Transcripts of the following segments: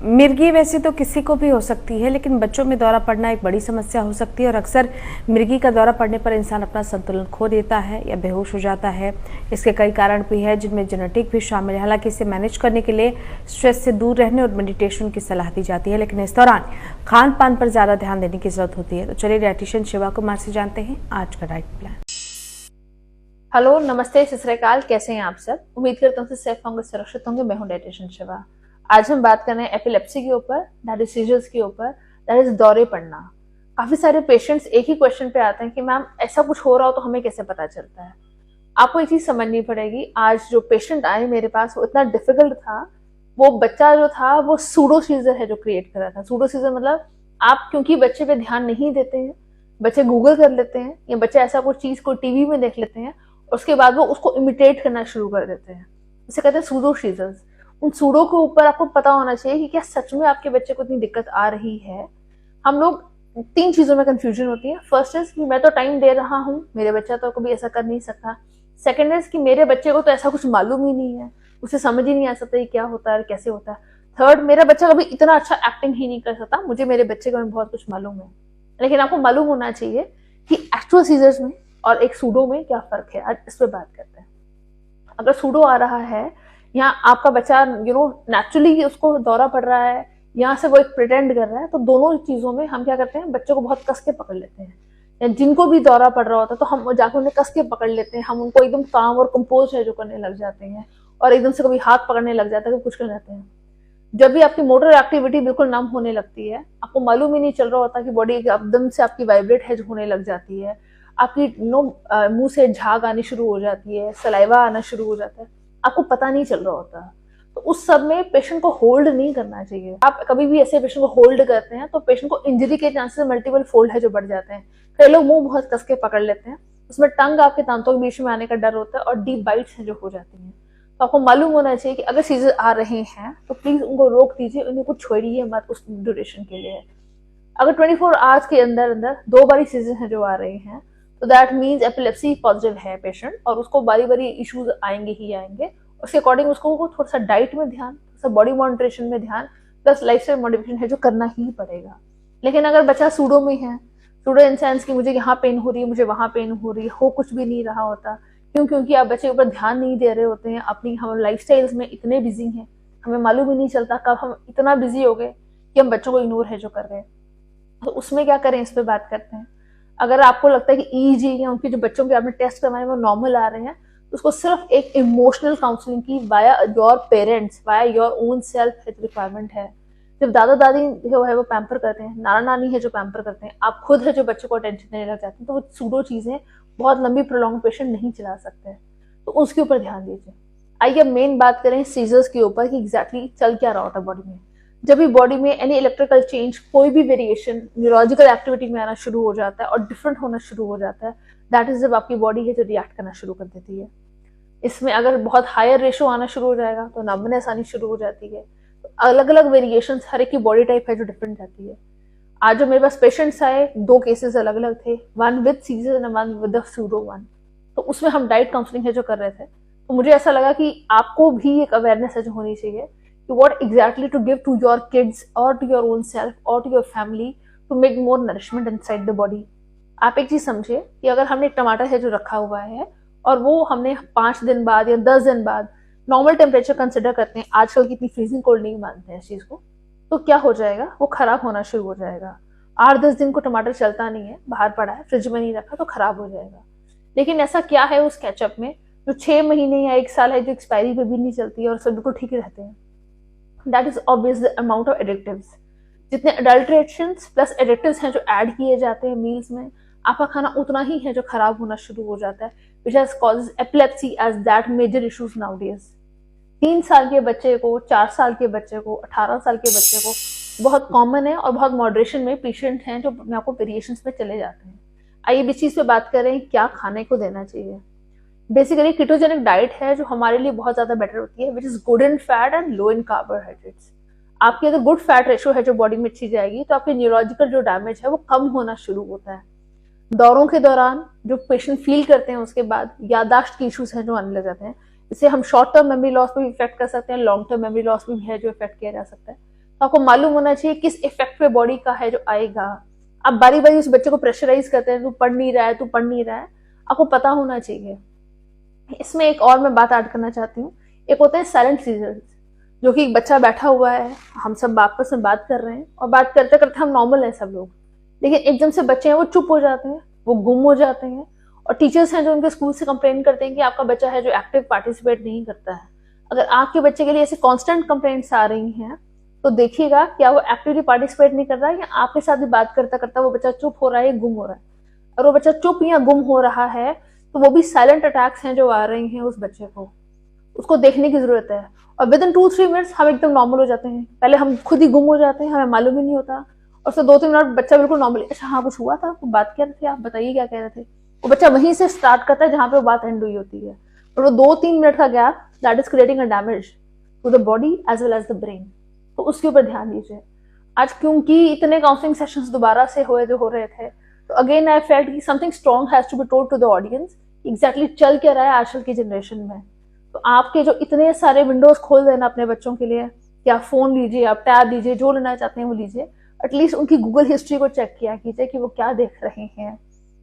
मिर्गी वैसे तो किसी को भी हो सकती है, लेकिन बच्चों में दौरा पड़ना एक बड़ी समस्या हो सकती है और अक्सर मिर्गी का दौरा पड़ने पर इंसान अपना संतुलन खो देता है या बेहोश हो जाता है। इसके कई कारण भी है, जिनमें जेनेटिक भी शामिल है। हालांकि इसे मैनेज करने के लिए स्ट्रेस से दूर रहने और मेडिटेशन की सलाह दी जाती है, लेकिन इस दौरान खान पान पर ज्यादा ध्यान देने की जरूरत होती है। तो चलिए डाइटिशियन शिवा कुमार से जानते हैं आज का डाइट प्लान। हेलो, नमस्ते, सत श्री अकाल। कैसे हैं आप सब? उम्मीद करता हूँ सेफ होंगे, सुरक्षित होंगे। मैं हूँ डाइटिशियन शिवा। आज हम बात कर रहे हैं एपिलेप्सी के ऊपर, दैट इज सीजर्स के ऊपर, दैट इज दौरे पड़ना। काफी सारे पेशेंट्स एक ही क्वेश्चन पे आते हैं कि मैम ऐसा कुछ हो रहा हो तो हमें कैसे पता चलता है। आपको एक चीज समझनी पड़ेगी। आज जो पेशेंट आए मेरे पास वो इतना डिफिकल्ट था। वो बच्चा जो था वो सूडो सीजर है जो क्रिएट कर रहा था। सूडो सीजर मतलब आप क्योंकि बच्चे पे ध्यान नहीं देते हैं, बच्चे गूगल कर लेते हैं या बच्चे ऐसा कुछ चीज को टीवी में देख लेते हैं, उसके बाद वो उसको इमिटेट करना शुरू कर देते हैं। इसे कहते हैं सूडो सीजर्स। उन सूडो के ऊपर आपको पता होना चाहिए कि क्या सच में आपके बच्चे को इतनी दिक्कत आ रही है। हम लोग 3 चीजों में कंफ्यूजन होती है। फर्स्ट इज कि मैं तो टाइम दे रहा हूँ, मेरे बच्चा तो कभी ऐसा कर नहीं सकता। सेकंड इज कि मेरे बच्चे को तो ऐसा कुछ मालूम ही नहीं है, उसे समझ ही नहीं आ सकता ये क्या होता है और कैसे होता है। थर्ड, मेरा बच्चा कभी इतना अच्छा एक्टिंग ही नहीं कर सकता, मुझे मेरे बच्चे को बहुत कुछ मालूम है। लेकिन आपको मालूम होना चाहिए कि एक्चुअल सीजर्स में और एक सूडो में क्या फर्क है। आज इस पर बात करते हैं। अगर सूडो आ रहा है या आपका बच्चा नेचुरली उसको दौरा पड़ रहा है, यहाँ से वो एक प्रिटेंड कर रहा है, तो दोनों चीजों में हम क्या करते हैं, बच्चे को बहुत कस के पकड़ लेते हैं। या जिनको भी दौरा पड़ रहा होता है तो हम जाकर उन्हें कस के पकड़ लेते हैं। हम उनको एकदम काम और कंपोज है जो करने लग जाते हैं और एकदम से कभी हाथ पकड़ने लग जाता है, कुछ कर जाते हैं। जब भी आपकी मोटर एक्टिविटी बिल्कुल नम होने लगती है, आपको मालूम ही नहीं चल रहा होता कि बॉडी एकदम से आपकी वाइब्रेट है जो होने लग जाती है, आपकी मुंह से झाग आनी शुरू हो जाती है, सलाइवा आना शुरू हो जाता है, आपको पता नहीं चल रहा होता। तो उस सब में पेशेंट को होल्ड नहीं करना चाहिए। आप कभी भी ऐसे पेशेंट को होल्ड करते हैं तो पेशेंट को इंजरी के चांसेस मल्टीपल फोल्ड है जो बढ़ जाते हैं। कई लोग मुंह बहुत कस के पकड़ लेते हैं, उसमें टंग आपके दांतों के बीच में आने का डर होता है और डीप बाइट्स हैं जो हो जाती हैं। तो आपको मालूम होना चाहिए कि अगर सीजर आ रहे हैं तो प्लीज उनको रोक दीजिए, उन्हें कुछ छोड़िए मत उस ड्यूरेशन के लिए। अगर 24 आवर्स के अंदर अंदर 2 बारी सीजर हैं जो आ रहे हैं तो दैट मीन्स एपिलेप्सी पॉजिटिव है पेशेंट, और उसको बारी बारी इश्यूज आएंगे ही आएंगे। उसके अकॉर्डिंग उसको थोड़ा सा डाइट में ध्यान, थोड़ा सा बॉडी मॉनिटरेशन में ध्यान, प्लस लाइफस्टाइल मॉडिफिकेशन है जो करना ही पड़ेगा। लेकिन अगर बच्चा सूडो में है, सूडो इन सेंस कि मुझे यहाँ पेन हो रही है, मुझे वहां पेन हो रही है, हो कुछ भी नहीं रहा होता, क्योंकि आप बच्चे के ऊपर ध्यान नहीं दे रहे होते हैं। अपनी हम लाइफस्टाइल्स में इतने बिजी हैं, हमें मालूम ही नहीं चलता कब हम इतना बिजी हो गए कि हम बच्चों को इग्नोर है जो कर रहे हैं। तो उसमें क्या करें, इस पर बात करते हैं। अगर आपको लगता है कि ईजी या उनके जो बच्चों के आपने टेस्ट करवाए वो नॉर्मल आ रहे हैं, तो उसको सिर्फ एक इमोशनल काउंसलिंग की via your parents, via your own self health requirement है। जब दादा दादी जो है वो पैम्पर करते हैं, नाना नानी है जो पैम्पर करते हैं, आप खुद है जो बच्चों को अटेंशन देने लग जाते हैं, तो वो सूडो चीजें बहुत लंबी प्रोलॉन्ग पेशेंट नहीं चला सकते हैं, तो उसके ऊपर ध्यान दीजिए। आइए अब मेन बात करें सीजर्स के ऊपर कि एग्जैक्टली चल क्या रहा होता है बॉडी में। जब भी बॉडी में एनी इलेक्ट्रिकल चेंज, कोई भी वेरिएशन न्यूरोलॉजिकल एक्टिविटी में आना शुरू हो जाता है और डिफरेंट होना शुरू हो जाता है, दैट इज जब आपकी बॉडी है जो रिएक्ट करना शुरू कर देती है। इसमें अगर बहुत हायर रेशो आना शुरू हो जाएगा तो नंबनेस आनी शुरू हो जाती है। तो अलग अलग वेरिएशन, हर एक की बॉडी टाइप है जो डिफरेंट रहती है। आज जो मेरे पास पेशेंट्स आए, 2 केसेस अलग अलग थे, one with seizure and one with the pseudo one. तो उसमें हम डाइट काउंसलिंग है जो कर रहे थे। तो मुझे ऐसा लगा कि आपको भी एक अवेयरनेस है जो होनी चाहिए कि what exactly to give to your kids or to your own self or to your family to make more nourishment inside the body। आप एक चीज समझिए कि अगर हमने एक टमाटर है जो रखा हुआ है और वो हमने 5 दिन बाद या 10 दिन बाद नॉर्मल टेम्परेचर कंसिडर करते हैं, आजकल की इतनी फ्रीजिंग कोल्ड नहीं मानते हैं इस चीज को, तो क्या हो जाएगा, वो खराब होना शुरू हो जाएगा। 8-10 दिन को टमाटर चलता नहीं है, बाहर पड़ा है, फ्रिज में नहीं रखा, तो खराब हो जाएगा। लेकिन ऐसा क्या है उस केचप में जो 6 महीने या 1 साल है, जो एक्सपायरी पे भी नहीं चलती है और सब बिल्कुल ठीक रहते हैं। That is obvious the amount of additives। जितने adulterations plus additives हैं जो ऐड किए जाते हैं मील्स में, आपका खाना उतना ही है जो खराब होना शुरू हो जाता है, which has causes epilepsy as that major issues nowadays। 3 साल के बच्चे को, 4 साल के बच्चे को, 18 साल के बच्चे को बहुत कॉमन है और बहुत मॉडरेशन में पेशेंट हैं जो अपने आपको वेरिएशंस में चले जाते हैं। आइए इस चीज पे बात करें, क्या खाने को देना चाहिए। बेसिकली कीटोजेनिक डाइट है जो हमारे लिए बहुत ज्यादा बेटर होती है, which is good in fat and low in carbohydrates. आपकी अगर गुड फैट रेशो है जो बॉडी में अच्छी जाएगी तो आपके न्यूरोलॉजिकल जो डैमेज है वो कम होना शुरू होता है। दौरों के दौरान जो पेशेंट फील करते हैं उसके बाद याददाश्त की इश्यूज हैं जो आने लग जाते हैं, इससे हम शॉर्ट टर्म मेमोरी लॉस पे भी इफेक्ट कर सकते हैं, लॉन्ग टर्म मेमोरी लॉस भी है जो इफेक्ट किया जा सकता है। तो आपको मालूम होना चाहिए किस इफेक्ट पे बॉडी का है जो आएगा। आप बारी बारी उस बच्चे को प्रेशराइज करते हैं, तू पढ़ नहीं रहा है, तू पढ़ नहीं रहा है, आपको पता होना चाहिए। इसमें एक और मैं बात ऐड करना चाहती हूँ, एक होते हैं साइलेंट सीजर्स, जो कि एक बच्चा बैठा हुआ है, हम सब आपस में बात कर रहे हैं और बात करते करते हम नॉर्मल हैं सब लोग, लेकिन एकदम से बच्चे हैं वो चुप हो जाते हैं, वो गुम हो जाते हैं, और टीचर्स हैं जो उनके स्कूल से कंप्लेन करते हैं कि आपका बच्चा है जो एक्टिव पार्टिसिपेट नहीं करता है। अगर आपके बच्चे के लिए ऐसे कांस्टेंट कंप्लेंट्स आ रही हैं तो देखिएगा क्या वो एक्टिवली पार्टिसिपेट नहीं कर रहा है, या आपके साथ भी बात करता करता वो बच्चा चुप हो रहा है, गुम हो रहा है। और वो बच्चा चुप या गुम हो रहा है तो वो भी साइलेंट अटैक्स हैं जो आ रही हैं उस बच्चे को, उसको देखने की जरूरत है। और विद इन 2-3 मिनट्स हम एकदम नॉर्मल हो जाते हैं। पहले हम खुद ही गुम हो जाते हैं, हमें मालूम ही नहीं होता, और फिर 2-3 मिनट बच्चा बिल्कुल नॉर्मल, अच्छा हाँ कुछ हुआ था, तो बात कर रहे थे आप, बताइए क्या कह रहे थे। वो बच्चा वहीं से स्टार्ट करता है जहां पे वो बात एंड हुई होती है, और वो 2-3 मिनट का gap that is creating a damage to the body as well as the brain. तो उसके ऊपर ध्यान दीजिए। आज क्योंकि इतने काउंसलिंग सेशंस दोबारा से हो रहे थे, तो अगेन आई फेल्ट कि something strong has to be told to the audience, exactly चल क्या रहा है आजकल की जनरेशन में। तो आपके जो इतने सारे विंडोज खोल देना अपने बच्चों के लिए कि आप फोन लीजिए, आप टैब लीजिए, जो लेना चाहते हैं वो लीजिए, एटलीस्ट उनकी गूगल हिस्ट्री को चेक किया कीजिए कि वो क्या देख रहे हैं।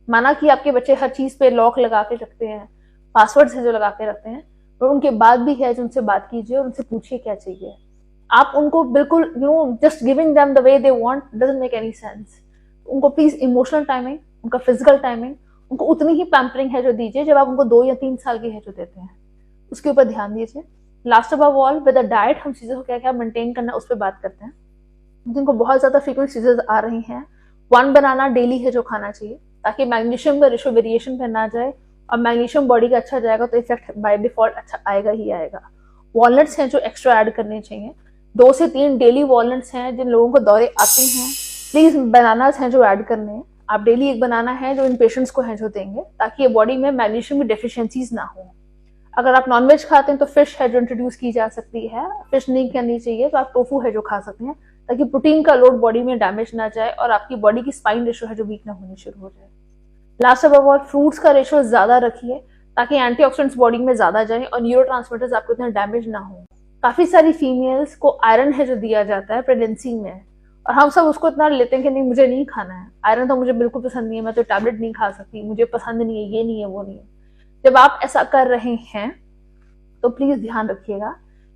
माना कि आपके बच्चे हर चीज पे लॉक लगा के रखते हैं, पासवर्ड्स है जो लगा के रखते हैं, और उनके बाद भी है जो उनसे बात कीजिए और उनसे पूछिए क्या चाहिए। आप उनको बिल्कुल just giving them the way they want doesn't make any sense. उनको प्लीज इमोशनल टाइमिंग, उनका फिजिकल टाइमिंग, उनको उतनी ही पैम्परिंग है जो दीजिए जब आप उनको 2 या 3 साल की है जो देते हैं, उसके ऊपर ध्यान दीजिए। Last of all with the diet हम चीजों को क्या क्या मेंटेन करना उस पर बात करते हैं। जिनको बहुत ज्यादा फ्रीक्वेंट सीजर्स आ रही हैं, 1 बनाना डेली है जो खाना चाहिए, ताकि मैग्नीशियम का रेशो वेरिएशन पे ना जाए, और मैग्नीशियम बॉडी का अच्छा जाएगा तो इफेक्ट बाय डिफॉल्ट अच्छा आएगा ही आएगा। वॉलनट्स हैं जो एक्स्ट्रा ऐड करने चाहिए, 2 से 3 डेली वॉलनट्स हैं। जिन लोगों को दौरे आते हैं प्लीज बनानास हैं जो ऐड करने हैं, आप डेली एक बनाना है जो इन पेशेंट्स को है जो देंगे, ताकि ये बॉडी में मैग्नीशियम की डेफिशिएंसीज ना हो। अगर आप नॉनवेज खाते हैं तो फिश है जो इंट्रोड्यूस की जा सकती है, फिश नहीं करनी चाहिए तो आप टोफू है जो खा सकते हैं, ताकि प्रोटीन का लोड बॉडी में डैमेज ना जाए और आपकी बॉडी की स्पाइन रेशो है जो वीक ना होनी शुरू हो जाए। लास्ट ऑफ ऑल फ्रूट्स का रेशो ज्यादा रखिए, ताकि एंटीऑक्सीडेंट्स बॉडी में ज्यादा जाए और न्यूरोट्रांसमीटर्स आपको इतना डैमेज ना हो। काफी सारी फीमेल्स को आयरन है जो दिया जाता है प्रेगनेंसी में, और हम सब उसको इतना लेते हैं कि नहीं मुझे नहीं खाना है आयरन, तो मुझे बिल्कुल पसंद नहीं है, मैं तो टैबलेट नहीं खा सकती, मुझे पसंद नहीं है, ये नहीं है वो नहीं है। जब आप ऐसा कर रहे हैं तो प्लीज ध्यान रखिएगा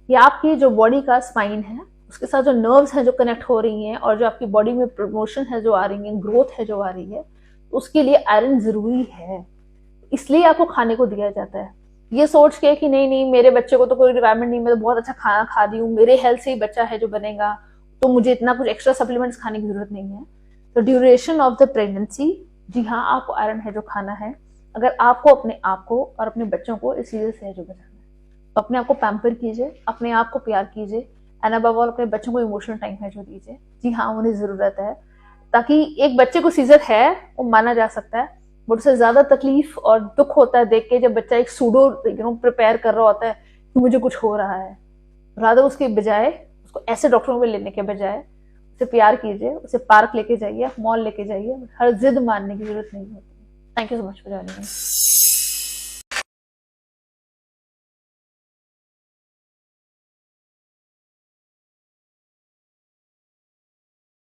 कि आपकी जो बॉडी का स्पाइन है उसके साथ जो नर्व्स हैं जो कनेक्ट हो रही हैं, और जो आपकी बॉडी में प्रमोशन है जो आ रही है, ग्रोथ है जो आ रही है, उसके लिए आयरन जरूरी है, इसलिए आपको खाने को दिया जाता है। ये सोच के कि नहीं नहीं मेरे बच्चे को तो कोई रिक्वायरमेंट नहीं, मैं तो बहुत अच्छा खाना खा रही हूँ, मेरे हेल्थ से ही बच्चा है जो बनेगा, तो मुझे इतना कुछ एक्स्ट्रा सप्लीमेंट्स खाने की जरूरत नहीं है। तो ड्यूरेशन ऑफ द प्रेगनेंसी, जी हाँ आपको आयरन है जो खाना है, अगर आपको अपने आप को और अपने बच्चों को इस चीज से है जो बचाना है, तो अपने आप को पैम्पर कीजिए, अपने आप को प्यार कीजिए, एंड अबव ऑल अपने बच्चों को इमोशनल टाइम है जो दीजिए। जी हाँ उन्हें जरूरत है, ताकि एक बच्चे को सीजर है वो माना जा सकता है, बट उससे ज्यादा तकलीफ और दुख होता है देख के जब बच्चा एक सूडो प्रिपेयर कर रहा होता है कि मुझे कुछ हो रहा है। रादर उसके बजाय उसको ऐसे डॉक्टरों में लेने के बजाय उसे प्यार कीजिए, उसे पार्क लेके जाइए, मॉल लेके जाइए, हर जिद मानने की जरूरत नहीं होती। Thank you so much for joining me.